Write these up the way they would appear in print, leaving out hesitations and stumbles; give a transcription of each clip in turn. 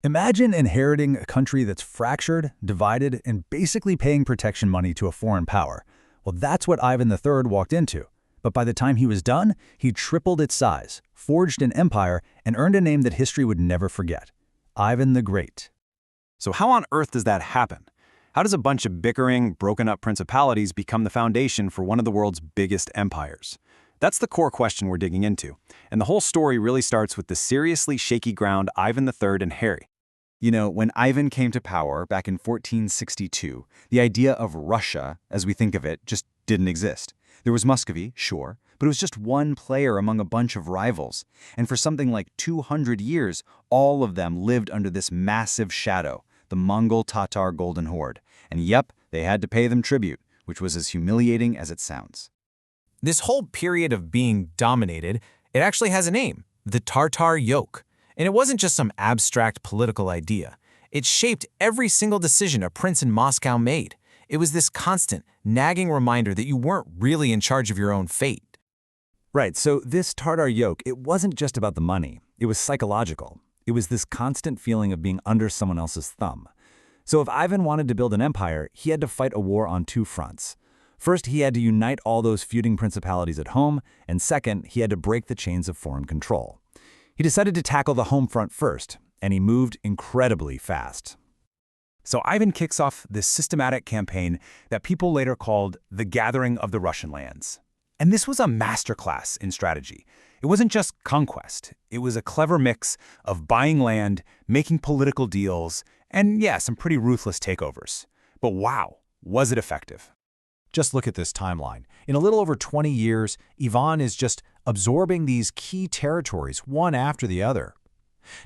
Imagine inheriting a country that's fractured, divided, and basically paying protection money to a foreign power. Well, that's what Ivan III walked into. But by the time he was done, he tripled its size, forged an empire, and earned a name that history would never forget: Ivan the Great. So how on earth does that happen? How does a bunch of bickering, broken-up principalities become the foundation for one of the world's biggest empires? That's the core question we're digging into, and the whole story really starts with the seriously shaky ground Ivan III inherited. You know, when Ivan came to power back in 1462, the idea of Russia, as we think of it, just didn't exist. There was Muscovy, sure, but it was just one player among a bunch of rivals. And for something like 200 years, all of them lived under this massive shadow, the Mongol Tatar Golden Horde. And yep, they had to pay them tribute, which was as humiliating as it sounds. This whole period of being dominated, it actually has a name: the Tatar Yoke. And it wasn't just some abstract political idea. It shaped every single decision a prince in Moscow made. It was this constant, nagging reminder that you weren't really in charge of your own fate. Right, so this Tatar yoke, it wasn't just about the money. It was psychological. It was this constant feeling of being under someone else's thumb. So if Ivan wanted to build an empire, he had to fight a war on two fronts. First, he had to unite all those feuding principalities at home, and second, he had to break the chains of foreign control. He decided to tackle the home front first, and he moved incredibly fast. So Ivan kicks off this systematic campaign that people later called the Gathering of the Russian Lands. And this was a masterclass in strategy. It wasn't just conquest. It was a clever mix of buying land, making political deals, and yeah, some pretty ruthless takeovers. But wow, was it effective? Just look at this timeline. In a little over 20 years, Ivan is just absorbing these key territories one after the other.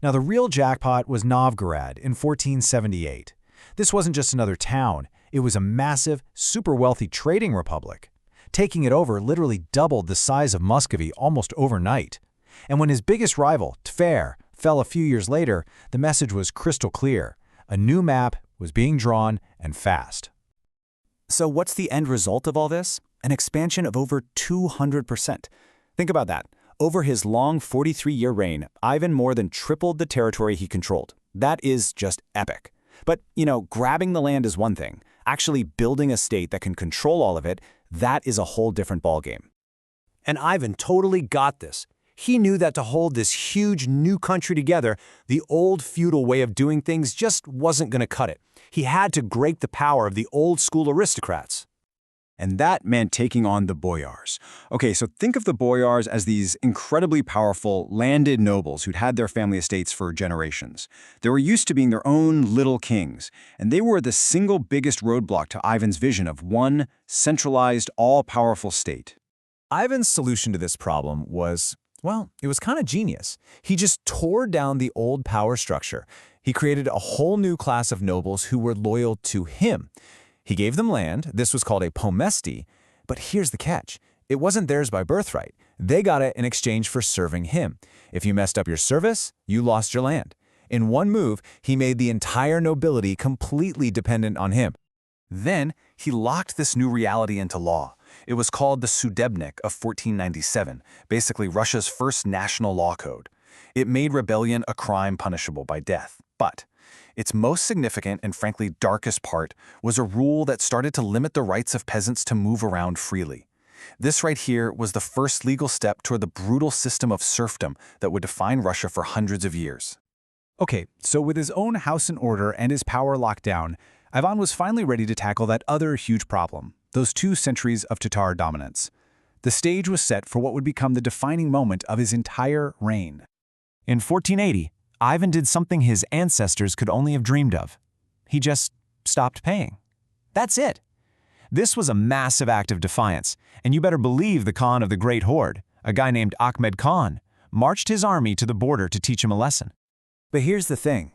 Now, the real jackpot was Novgorod in 1478. This wasn't just another town. It was a massive, super wealthy trading republic. Taking it over literally doubled the size of Muscovy almost overnight. And when his biggest rival, Tver, fell a few years later, the message was crystal clear. A new map was being drawn, and fast. So what's the end result of all this? An expansion of over 200%. Think about that. Over his long 43-year reign, Ivan more than tripled the territory he controlled. That is just epic. But, you know, grabbing the land is one thing. Actually building a state that can control all of it, that is a whole different ballgame. And Ivan totally got this. He knew that to hold this huge new country together, the old feudal way of doing things just wasn't going to cut it. He had to break the power of the old-school aristocrats. And that meant taking on the boyars. Okay, so think of the boyars as these incredibly powerful, landed nobles who'd had their family estates for generations. They were used to being their own little kings, and they were the single biggest roadblock to Ivan's vision of one centralized, all-powerful state. Ivan's solution to this problem was, well, it was kind of genius. He just tore down the old power structure. He created a whole new class of nobles who were loyal to him. He gave them land. This was called a pomesti. But here's the catch. It wasn't theirs by birthright. They got it in exchange for serving him. If you messed up your service, you lost your land. In one move, he made the entire nobility completely dependent on him. Then he locked this new reality into law. It was called the Sudebnik of 1497, basically Russia's first national law code. It made rebellion a crime punishable by death. But its most significant and frankly darkest part was a rule that started to limit the rights of peasants to move around freely. This right here was the first legal step toward the brutal system of serfdom that would define Russia for hundreds of years. Okay, so with his own house in order and his power locked down, Ivan was finally ready to tackle that other huge problem, those 2 centuries of Tatar dominance. The stage was set for what would become the defining moment of his entire reign. In 1480, Ivan did something his ancestors could only have dreamed of. He just stopped paying. That's it. This was a massive act of defiance, and you better believe the Khan of the Great Horde, a guy named Ahmed Khan, marched his army to the border to teach him a lesson. But here's the thing.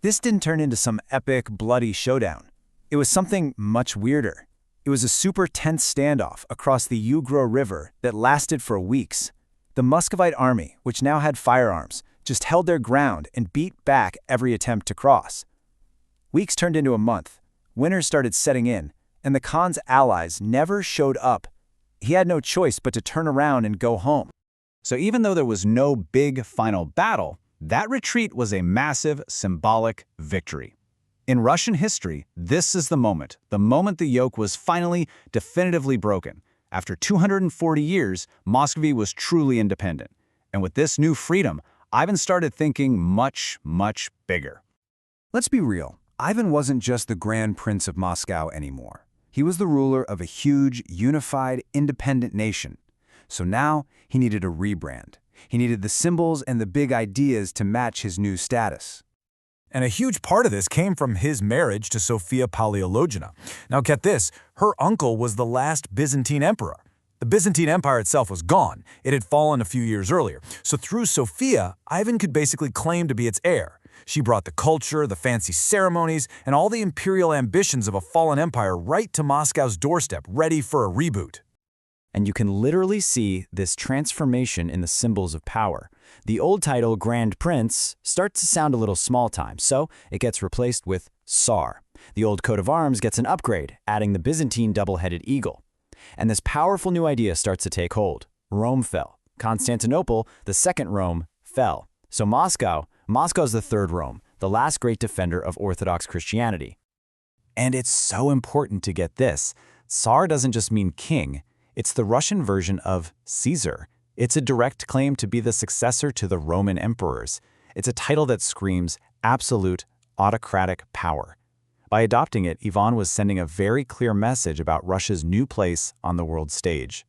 This didn't turn into some epic, bloody showdown. It was something much weirder. It was a super tense standoff across the Ugra River that lasted for weeks. The Muscovite army, which now had firearms, just held their ground and beat back every attempt to cross. Weeks turned into a month. Winter started setting in, and the Khan's allies never showed up. He had no choice but to turn around and go home. So even though there was no big final battle, That retreat was a massive, symbolic victory. In Russian history, this is the moment the yoke was finally, definitively broken. After 240 years, Muscovy was truly independent. And with this new freedom, Ivan started thinking much, much bigger. Let's be real. Ivan wasn't just the Grand Prince of Moscow anymore. He was the ruler of a huge, unified, independent nation. So now he needed a rebrand. He needed the symbols and the big ideas to match his new status. And a huge part of this came from his marriage to Sophia Palaiologina. Now get this, her uncle was the last Byzantine emperor. The Byzantine Empire itself was gone. It had fallen a few years earlier. So through Sophia, Ivan could basically claim to be its heir. She brought the culture, the fancy ceremonies, and all the imperial ambitions of a fallen empire right to Moscow's doorstep, ready for a reboot. And you can literally see this transformation in the symbols of power. The old title, Grand Prince, starts to sound a little small-time, so it gets replaced with Tsar. The old coat of arms gets an upgrade, adding the Byzantine double-headed eagle. And this powerful new idea starts to take hold. Rome fell. Constantinople, the second Rome, fell. So Moscow's the third Rome, the last great defender of Orthodox Christianity. And it's so important to get this. Tsar doesn't just mean king. It's the Russian version of Caesar. It's a direct claim to be the successor to the Roman emperors. It's a title that screams absolute, autocratic power. By adopting it, Ivan was sending a very clear message about Russia's new place on the world stage.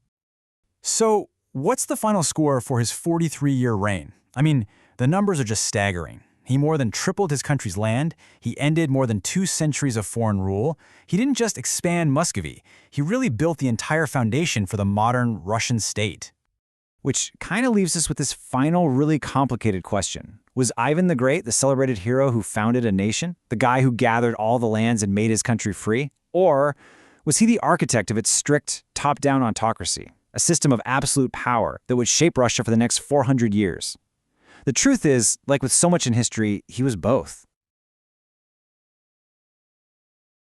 So, what's the final score for his 43-year reign? I mean, the numbers are just staggering. He more than tripled his country's land. He ended more than 2 centuries of foreign rule. He didn't just expand Muscovy. He really built the entire foundation for the modern Russian state. Which kind of leaves us with this final, really complicated question. Was Ivan the Great the celebrated hero who founded a nation? The guy who gathered all the lands and made his country free? Or was he the architect of its strict, top-down autocracy? A system of absolute power that would shape Russia for the next 400 years? The truth is, like with so much in history, he was both.